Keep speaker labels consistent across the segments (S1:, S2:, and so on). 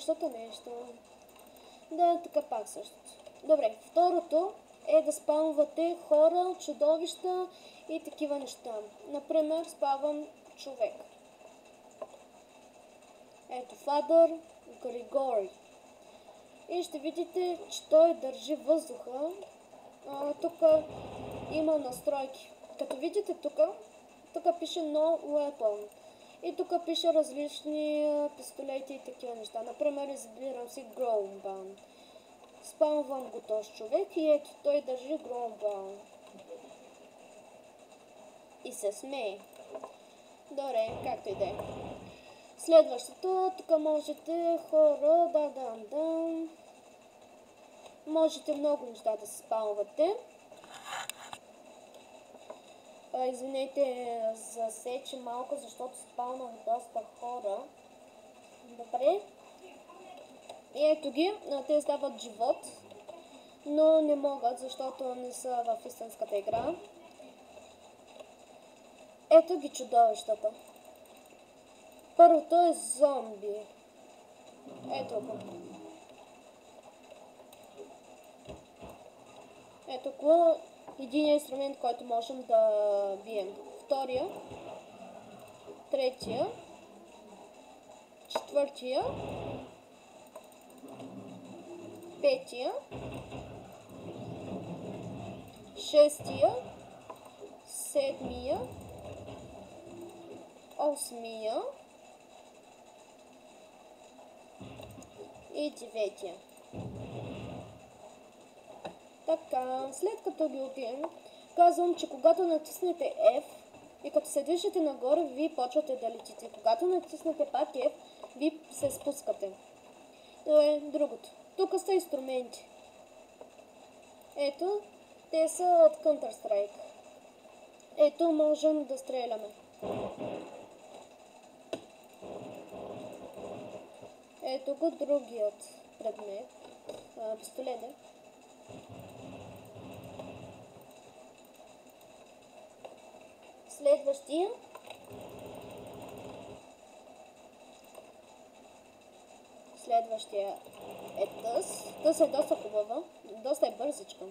S1: същото нещо. Да, така пак същото. Добре, второто е да спамвате хора, чудовища и такива неща. Например, спавам човек. Ето, Фадър Григори. И ще видите, че той държи въздуха. Тук има настройки. Като видите тук пише No Weapon. И тук пише различни пистолети и такива неща. Например, избирам си Groundbound. Спамвам го този човек и ето той държи Groundbound. И се смее. Добре, както и да е. Следващото, тук можете хора, да. Можете много неща да се спамвате. Извинете за сече малко, защото спалнах доста хора. Добре. И ето ги, те дават живот, но не могат, защото не са в истинската игра. Ето ги чудовищата. Първото е зомби. Ето го. Ето го. Единият инструмент, който можем да бием. Втория, третия, четвъртия, петия, шестия, седмия, осмия и деветия. Така, след като ги убием, казвам, че когато натиснете F и като се движите нагоре, вие почвате да летите. Когато натиснете пак F, вие се спускате. Това е другото. Тук са инструменти. Ето, те са от Counter-Strike. Ето, можем да стреляме. Ето го другият предмет. Пистолет е. Следващия е тъс. Тъс е доста хубава, доста е бързичка.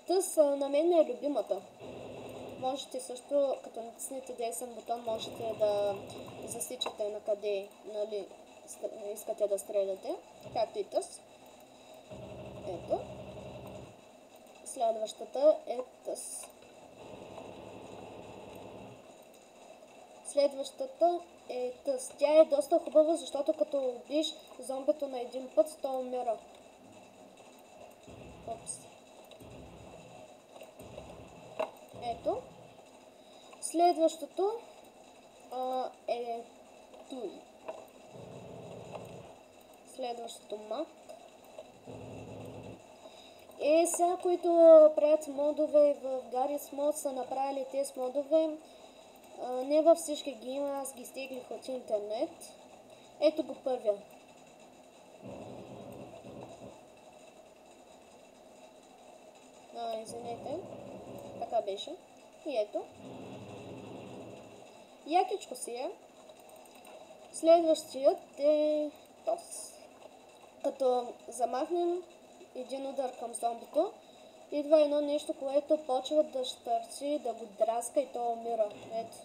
S1: Тъс на мен е любимата. Можете също, като натиснете десен бутон, можете да засичате на къде, нали, искате да стреляте, както и тъс. Ето. Следващата е тъс. Следващата е тъс. Тя е доста хубава, защото като убиеш зомбито на един път, то умира. Опс. Ето. Следващото е туй. Следващото мак. Сега, които правят модове в Garry's Mod, са направили тези модове. Не във всички ги има, аз ги стеглих от интернет. Ето го първия. Извинете. Така беше. И ето. Якичко си е. Следващият е тос. Като замахнем един удар към зомбито, идва едно нещо, което почва да щърчи, да го драска и то умира. Ето.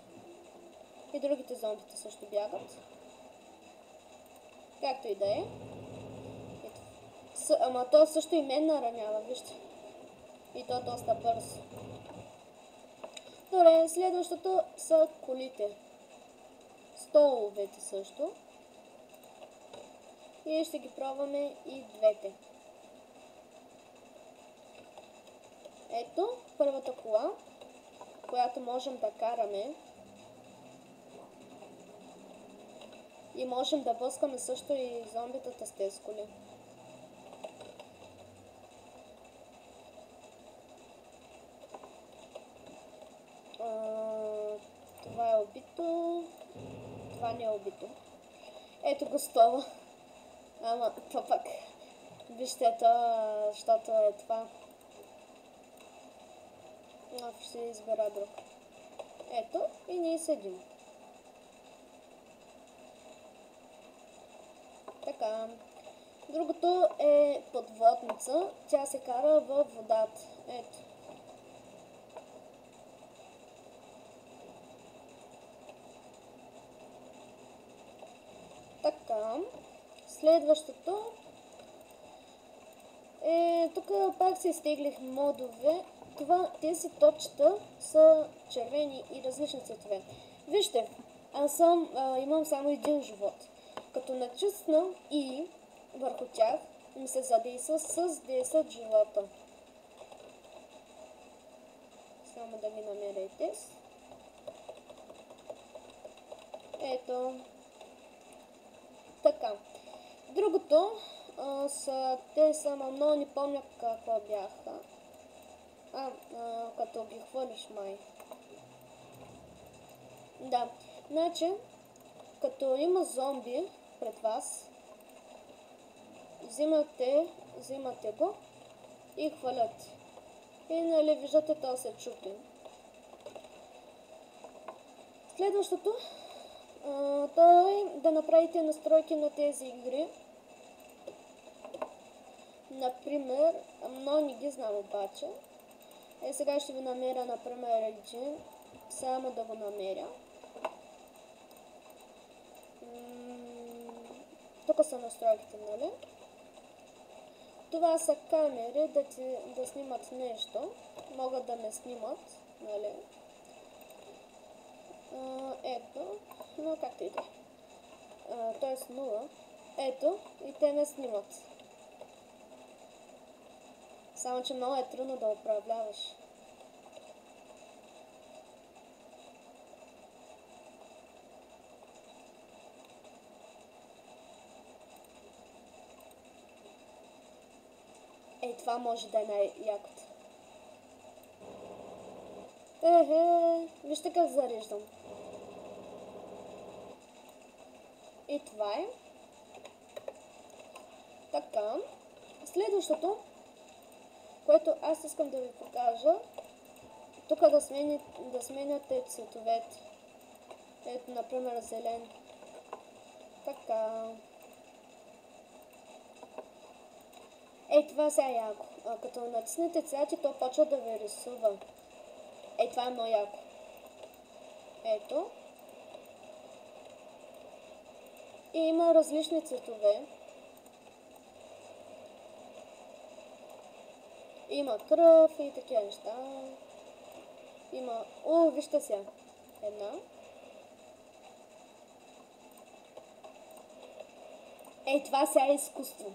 S1: И другите зомбите също бягат. Както и да е. Ама то също и мен наранява, вижте. И то доста бързо. Добре, следващото са колите. Столовете също. И ще ги пробваме и двете. Ето първата кола, която можем да караме. И можем да блъскаме също и зомбитата с тези коли. Това е убито. Това не е убито. Ето го стола. Ама, то пък. Вижте това, защото е това. Ще избера друг. Ето и ние седим. Така. Другото е подводница. Тя се кара във водата. Ето. Така. Следващото е... Тук пак се изтеглих модове. Тези точета са червени и различни цветове. Вижте, аз имам само един живот. Като натисна и върху тях, ми се задейства с 10 живота. Само да ги намеря тези. Ето. Така. Другото те само много не помня какво бяха. Като ги хвърлиш май. Да. Значи, като има зомби пред вас, взимате го и хвърляте. И нали виждате, то се чупи. Следващото, то е да направите настройки на тези игри. Например, много не ги знам обаче. Сега ще ви намеря, например, един. Само да го намеря. Тук са настройките, нали? Това са камери да снимат нещо. Могат да ме снимат, нали? Ето, но както и да е. Тоест 0. Ето, и те ме снимат. Само, че много е трудно да управляваш. Това може да е най-якото. Вижте как зареждам. И това е. Така. Следващото, което аз искам да ви покажа, тук да сменяте цветовете. Ето, например, зелен. Така. Това сега е яко. Като натиснете цвяти, то почва да ви рисува. Това е много яко. Ето. И има различни цветове. Има кръв и такива неща. Има... вижте сега. Една. Това сега е изкуство.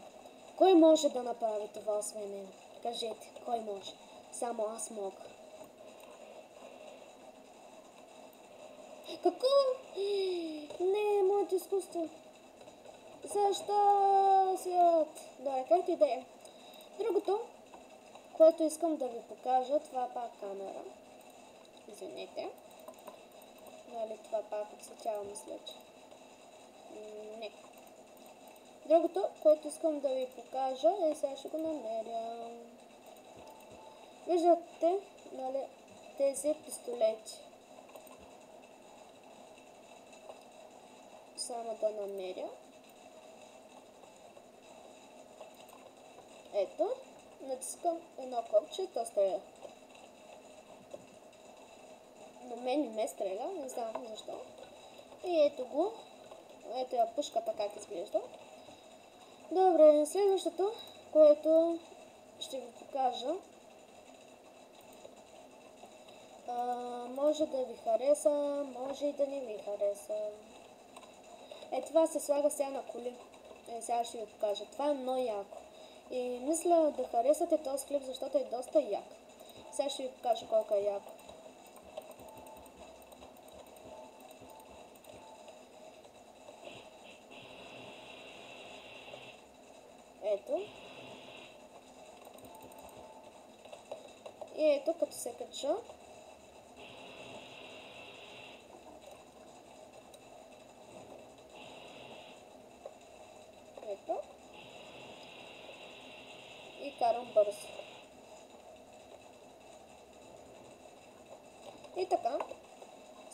S1: Кой може да направи това освен мен? Кажете, кой може? Само аз мога. Какво? Не, моето изкуство. Защо свят? Да, както и да е. Другото, което искам да ви покажа, това е пак камера. Извинете. Нали, това пак отсечава, мисля, че. Не. Другото, което искам да ви покажа, сега ще го намеря. Виждате, нали, тези пистолети. Само да намеря. Ето, натискам едно копче, то стреля. Но мен не ме стреля, не знам защо. И ето го. Ето я пушката как изглежда. Добре, следващото, което ще ви покажа, може да ви хареса, може и да не ви хареса. Това се слага сега на коли. Сега ще ви покажа. Това е много яко. И мисля да харесате този клип, защото е доста як. Сега ще ви покажа колко е яко. Ето. И ето, като се кача. Ето. И карам бързо. И така.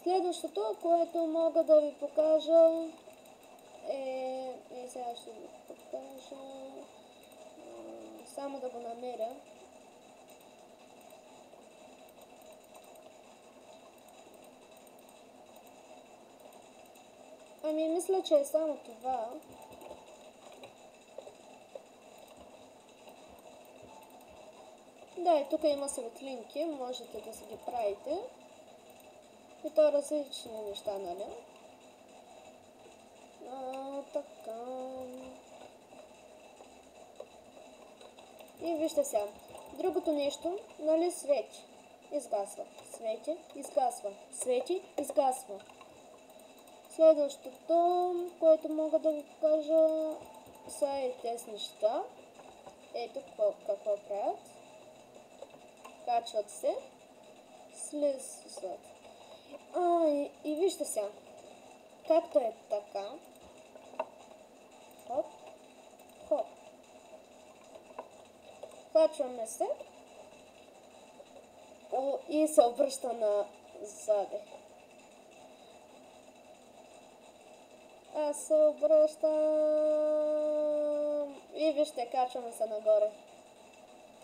S1: Следващото, което мога да ви покажа сега ще ви покажа. Само да го намеря. Ами, мисля, че е само това. Да, и тук има светлинки, можете да си ги правите. И то различни неща, нали? Така. И вижте сега. Другото нещо, нали, свети. Изгасва. Свети, изгасва. Свети, изгасва. Следващото, което мога да ви покажа, са и тези неща. Ето какво правят. Качват се. Слизат. И вижте сега. Както е така. Хоп. Хоп. Качваме се. И се обръща назаде. Аз се обръщам. И вижте, качваме се нагоре.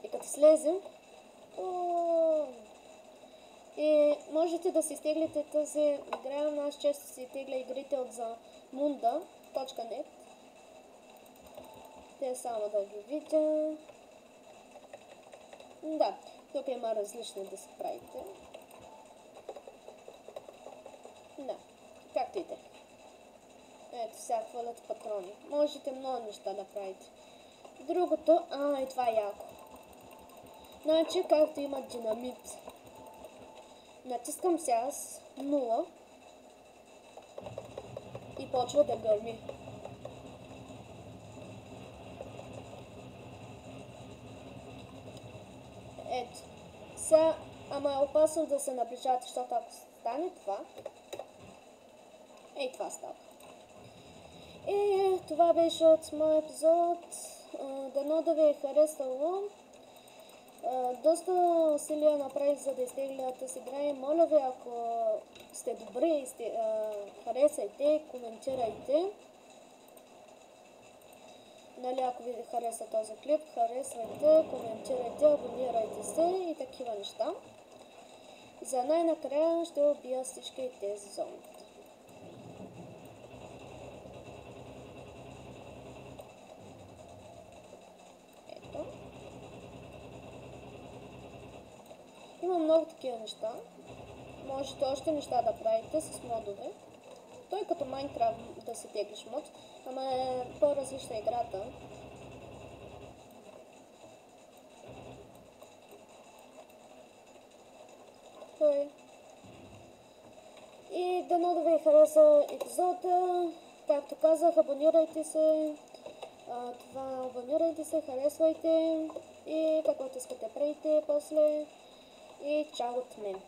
S1: И като слезем. И можете да си изтеглите тази игра. Аз често си изтегля игрите от zamunda.net. Те само да ги видя. Да, тук има различни да си правите. Да, както и да. Ето сега хвалят патрони. Можете много неща да правите. Другото, и това е яко. Значи, както има динамит. Натискам сега с 0 и почва да гърми. Ето. Сега, ама е опасно да се наближавате, защото ако стане това, това става. И това беше от моя епизод. Дано да ви е харесало. Доста усилия направих, за да изтегля тази игра и моля ви, ако сте добри, харесайте, коментирайте. Нали, ако ви хареса този клип, харесвайте, коментирайте, абонирайте се и такива неща. За най-накрая ще убия всички тези зомби. Ето. Има много такива неща. Можете още неща да правите с модове. Той като Майнкрафт да си теглиш мод, ама е по-различна играта. И дано да ви хареса епизода. Както казах, абонирайте се. Абонирайте се, харесвайте и каквото искате правите после. И чао от мен.